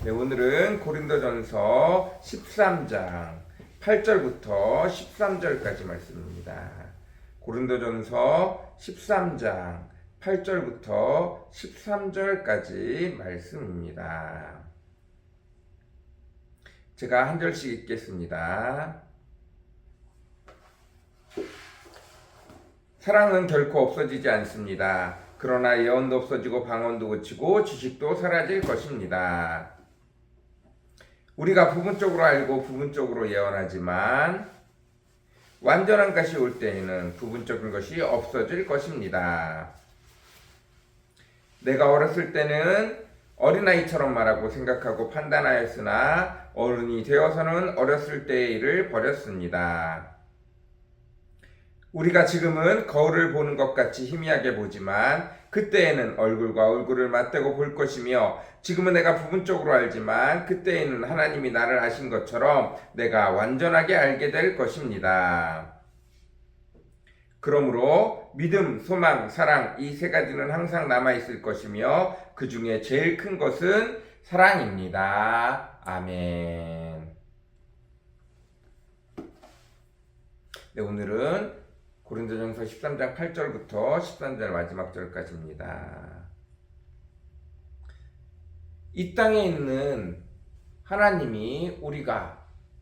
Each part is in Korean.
네, 오늘은 고린도전서 13장 8절부터 13절까지 말씀입니다. 고린도전서 13장 8절부터 13절까지 말씀입니다. 제가 한 절씩 읽겠습니다. 사랑은 결코 없어지지 않습니다. 그러나 예언도 없어지고 방언도 그치고 지식도 사라질 것입니다. 우리가 부분적으로 알고 부분적으로 예언하지만 완전한 것이 올 때에는 부분적인 것이 없어질 것입니다. 내가 어렸을 때는 어린아이처럼 말하고 생각하고 판단하였으나 어른이 되어서는 어렸을 때의 일을 버렸습니다. 우리가 지금은 거울을 보는 것 같이 희미하게 보지만 그때에는 얼굴과 얼굴을 맞대고 볼 것이며 지금은 내가 부분적으로 알지만 그때에는 하나님이 나를 아신 것처럼 내가 완전하게 알게 될 것입니다. 그러므로 믿음, 소망, 사랑 이 세 가지는 항상 남아있을 것이며 그 중에 제일 큰 것은 사랑입니다. 아멘. 네, 오늘은 고린도전서 13장 8절부터 13절 마지막 절까지입니다. 이 땅에 있는 하나님이 우리가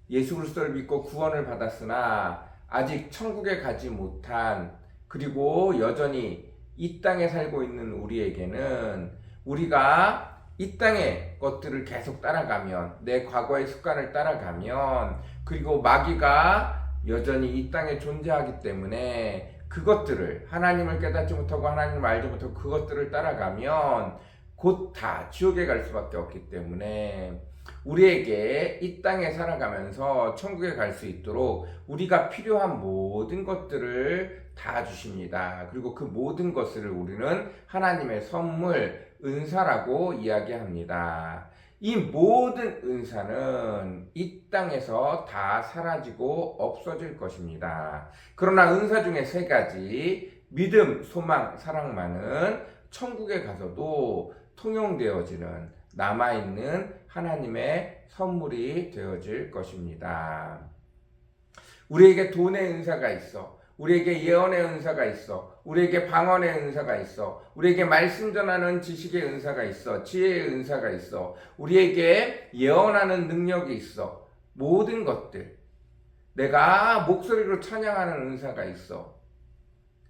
예수 그리스도를 믿고 구원을 받았으나 아직 천국에 가지 못한 그리고 여전히 이 땅에 살고 있는 우리에게는 우리가 이 땅의 것들을 계속 따라가면 내 과거의 습관을 따라가면 그리고 마귀가 여전히 이 땅에 존재하기 때문에 그것들을 하나님을 깨닫지 못하고 하나님을 알지 못하고 그것들을 따라가면 곧 다 지옥에 갈 수밖에 없기 때문에 우리에게 이 땅에 살아가면서 천국에 갈 수 있도록 우리가 필요한 모든 것들을 다 주십니다. 그리고 그 모든 것을 우리는 하나님의 선물, 은사라고 이야기합니다. 이 모든 은사는 이 땅에서 다 사라지고 없어질 것입니다. 그러나 은사 중에 세 가지, 믿음, 소망, 사랑만은 천국에 가서도 통용되어지는 남아있는 하나님의 선물이 되어질 것입니다. 우리에게 돈의 은사가 있어. 우리에게 예언의 은사가 있어. 우리에게 방언의 은사가 있어. 우리에게 말씀 전하는 지식의 은사가 있어. 지혜의 은사가 있어. 우리에게 예언하는 능력이 있어. 모든 것들. 내가 목소리로 찬양하는 은사가 있어.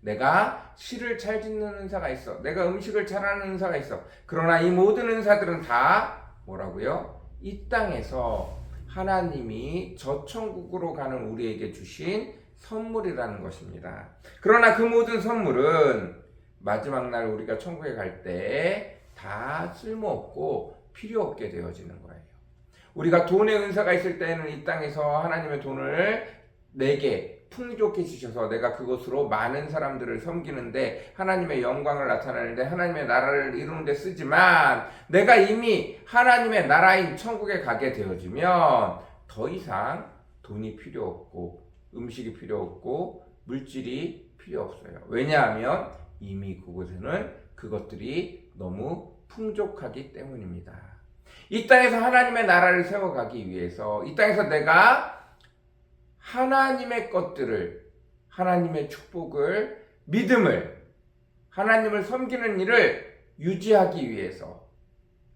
내가 시를 잘 짓는 은사가 있어. 내가 음식을 잘하는 은사가 있어. 그러나 이 모든 은사들은 다 뭐라고요? 이 땅에서 하나님이 저 천국으로 가는 우리에게 주신 선물이라는 것입니다. 그러나 그 모든 선물은 마지막 날 우리가 천국에 갈 때 다 쓸모없고 필요 없게 되어지는 거예요. 우리가 돈의 은사가 있을 때는 이 땅에서 하나님의 돈을 내게 풍족해 주셔서 내가 그것으로 많은 사람들을 섬기는데 하나님의 영광을 나타내는데 하나님의 나라를 이루는 데 쓰지만 내가 이미 하나님의 나라인 천국에 가게 되어지면 더 이상 돈이 필요 없고 음식이 필요 없고 물질이 필요 없어요. 왜냐하면 이미 그곳에는 그것들이 너무 풍족하기 때문입니다. 이 땅에서 하나님의 나라를 세워가기 위해서 이 땅에서 내가 하나님의 것들을, 하나님의 축복을, 믿음을, 하나님을 섬기는 일을 유지하기 위해서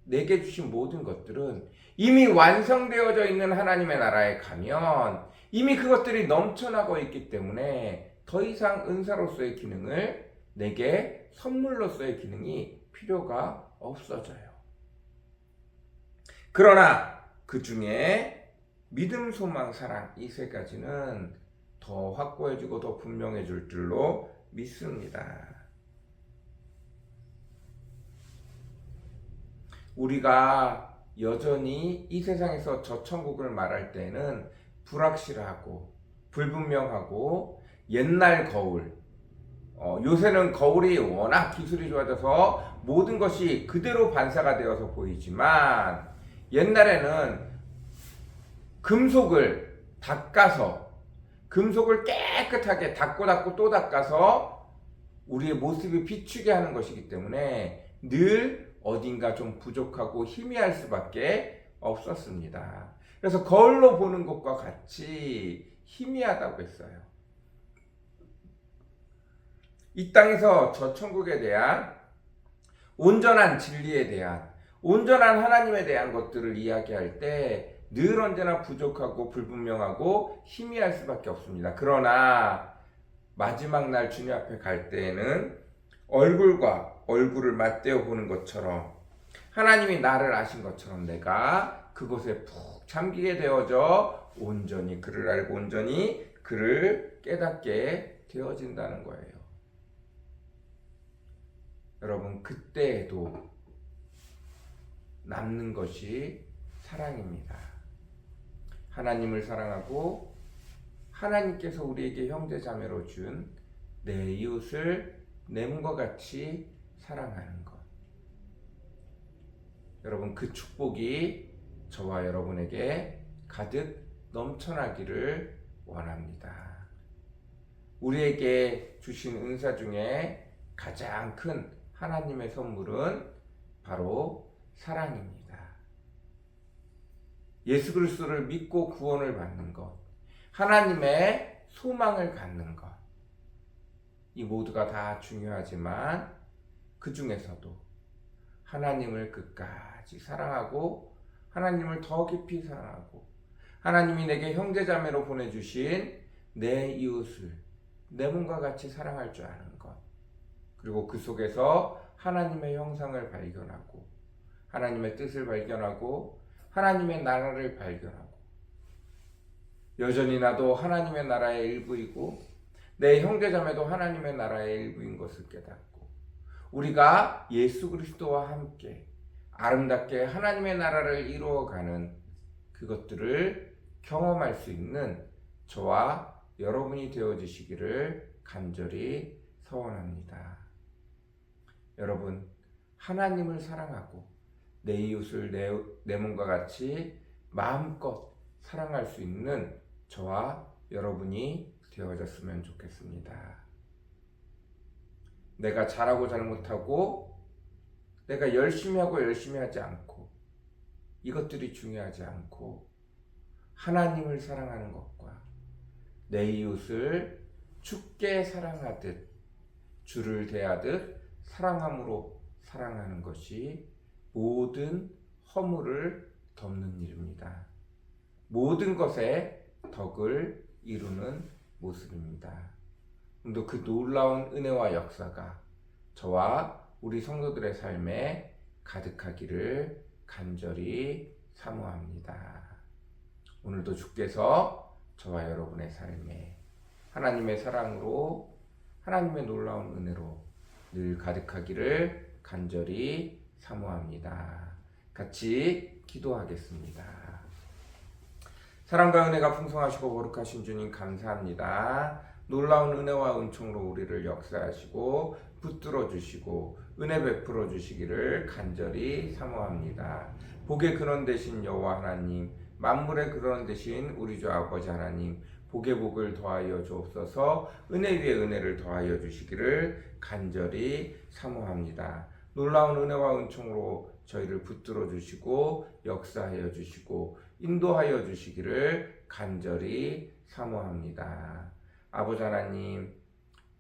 내게 주신 모든 것들은 이미 완성되어져 있는 하나님의 나라에 가면 이미 그것들이 넘쳐나고 있기 때문에 더 이상 은사로서의 기능을 내게 선물로서의 기능이 필요가 없어져요. 그러나 그 중에 믿음, 소망, 사랑 이 세 가지는 더 확고해지고 더 분명해질 줄로 믿습니다. 우리가 여전히 이 세상에서 저 천국을 말할 때는 불확실하고 불분명하고 옛날 거울, 요새는 거울이 워낙 기술이 좋아져서 모든 것이 그대로 반사가 되어서 보이지만 옛날에는 금속을 닦아서 금속을 깨끗하게 닦고 또 닦아서 우리의 모습이 비추게 하는 것이기 때문에 늘 어딘가 좀 부족하고 희미할 수밖에 없었습니다. 그래서 거울로 보는 것과 같이 희미하다고 했어요. 이 땅에서 저 천국에 대한 온전한 진리에 대한, 온전한 하나님에 대한 것들을 이야기할 때 늘 언제나 부족하고 불분명하고 희미할 수밖에 없습니다. 그러나 마지막 날 주님 앞에 갈 때에는 얼굴과 얼굴을 맞대어 보는 것처럼, 하나님이 나를 아신 것처럼 내가 그곳에 푹 잠기게 되어져 온전히 그를 알고 온전히 그를 깨닫게 되어진다는 거예요. 여러분, 그때에도 남는 것이 사랑입니다. 하나님을 사랑하고 하나님께서 우리에게 형제자매로 준 내 이웃을 내 몸과 같이 사랑하는 것. 여러분, 그 축복이 저와 여러분에게 가득 넘쳐나기를 원합니다. 우리에게 주신 은사 중에 가장 큰 하나님의 선물은 바로 사랑입니다. 예수 그리스도를 믿고 구원을 받는 것, 하나님의 소망을 갖는 것, 이 모두가 다 중요하지만 그 중에서도 하나님을 끝까지 사랑하고 하나님을 더 깊이 사랑하고 하나님이 내게 형제자매로 보내주신 내 이웃을 내 몸과 같이 사랑할 줄 아는 것, 그리고 그 속에서 하나님의 형상을 발견하고 하나님의 뜻을 발견하고 하나님의 나라를 발견하고, 여전히 나도 하나님의 나라의 일부이고 내 형제자매도 하나님의 나라의 일부인 것을 깨닫고 우리가 예수 그리스도와 함께 아름답게 하나님의 나라를 이루어가는 그것들을 경험할 수 있는 저와 여러분이 되어주시기를 간절히 소원합니다. 여러분, 하나님을 사랑하고 내 이웃을 내 몸과 같이 마음껏 사랑할 수 있는 저와 여러분이 되어졌으면 좋겠습니다. 내가 잘하고 잘못하고 내가 열심히 하고 열심히 하지 않고 이것들이 중요하지 않고 하나님을 사랑하는 것과 내 이웃을 주께 사랑하듯 주를 대하듯 사랑함으로 사랑하는 것이 모든 허물을 덮는 일입니다. 모든 것에 덕을 이루는 모습입니다. 또 그 놀라운 은혜와 역사가 저와 우리 성도들의 삶에 가득하기를 간절히 사모합니다. 오늘도 주께서 저와 여러분의 삶에 하나님의 사랑으로 하나님의 놀라운 은혜로 늘 가득하기를 간절히 사모합니다. 같이 기도하겠습니다. 사랑과 은혜가 풍성하시고 거룩하신 주님 감사합니다. 놀라운 은혜와 은총으로 우리를 역사하시고 붙들어 주시고 은혜 베풀어 주시기를 간절히 사모합니다. 복의 근원 되신 여호와 하나님, 만물의 근원 되신 우리 주 아버지 하나님, 복의 복을 더하여 주옵소서. 은혜 위에 은혜를 더하여 주시기를 간절히 사모합니다. 놀라운 은혜와 은총으로 저희를 붙들어 주시고 역사하여 주시고 인도하여 주시기를 간절히 사모합니다. 아버지 하나님,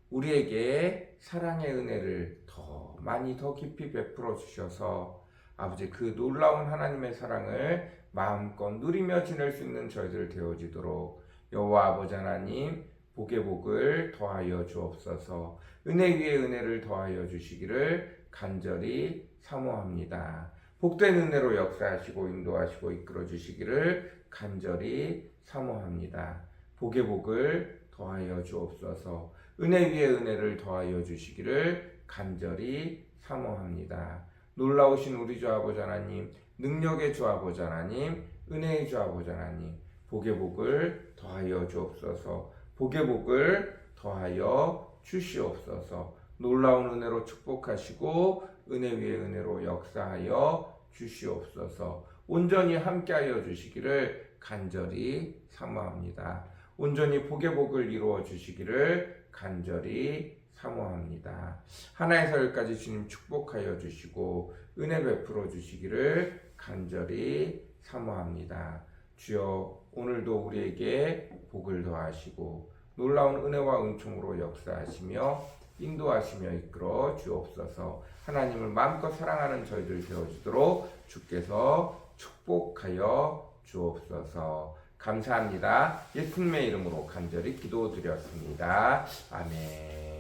우리에게 사랑의 은혜를 더 많이 더 깊이 베풀어 주셔서 아버지 그 놀라운 하나님의 사랑을 마음껏 누리며 지낼 수 있는 저희들 되어지도록 여호와 아버지 하나님 복의 복을 더하여 주옵소서. 은혜 위에 은혜를 더하여 주시기를 간절히 사모합니다. 복된 은혜로 역사하시고 인도하시고 이끌어 주시기를 간절히 사모합니다. 복의 복을 더하여 주옵소서. 은혜 위에 은혜를 더하여 주시기를 간절히 사모합니다. 놀라우신 우리 주 아버지 하나님, 능력의 주 아버지 하나님, 은혜의 주 아버지 하나님, 복의 복을 더하여 주옵소서. 복의 복을 더하여 주시옵소서. 놀라운 은혜로 축복하시고 은혜 위에 은혜로 역사하여 주시옵소서. 온전히 함께하여 주시기를 간절히 사모합니다. 온전히 복의 복을 이루어 주시기를 간절히 사모합니다. 하나에서 열까지 주님 축복하여 주시고 은혜 베풀어 주시기를 간절히 사모합니다. 주여, 오늘도 우리에게 복을 더하시고 놀라운 은혜와 은총으로 역사하시며 인도하시며 이끌어 주옵소서. 하나님을 마음껏 사랑하는 저희들 되어주도록 주께서 축복하여 주옵소서. 감사합니다. 예수님의 이름으로 간절히 기도드렸습니다. 아멘.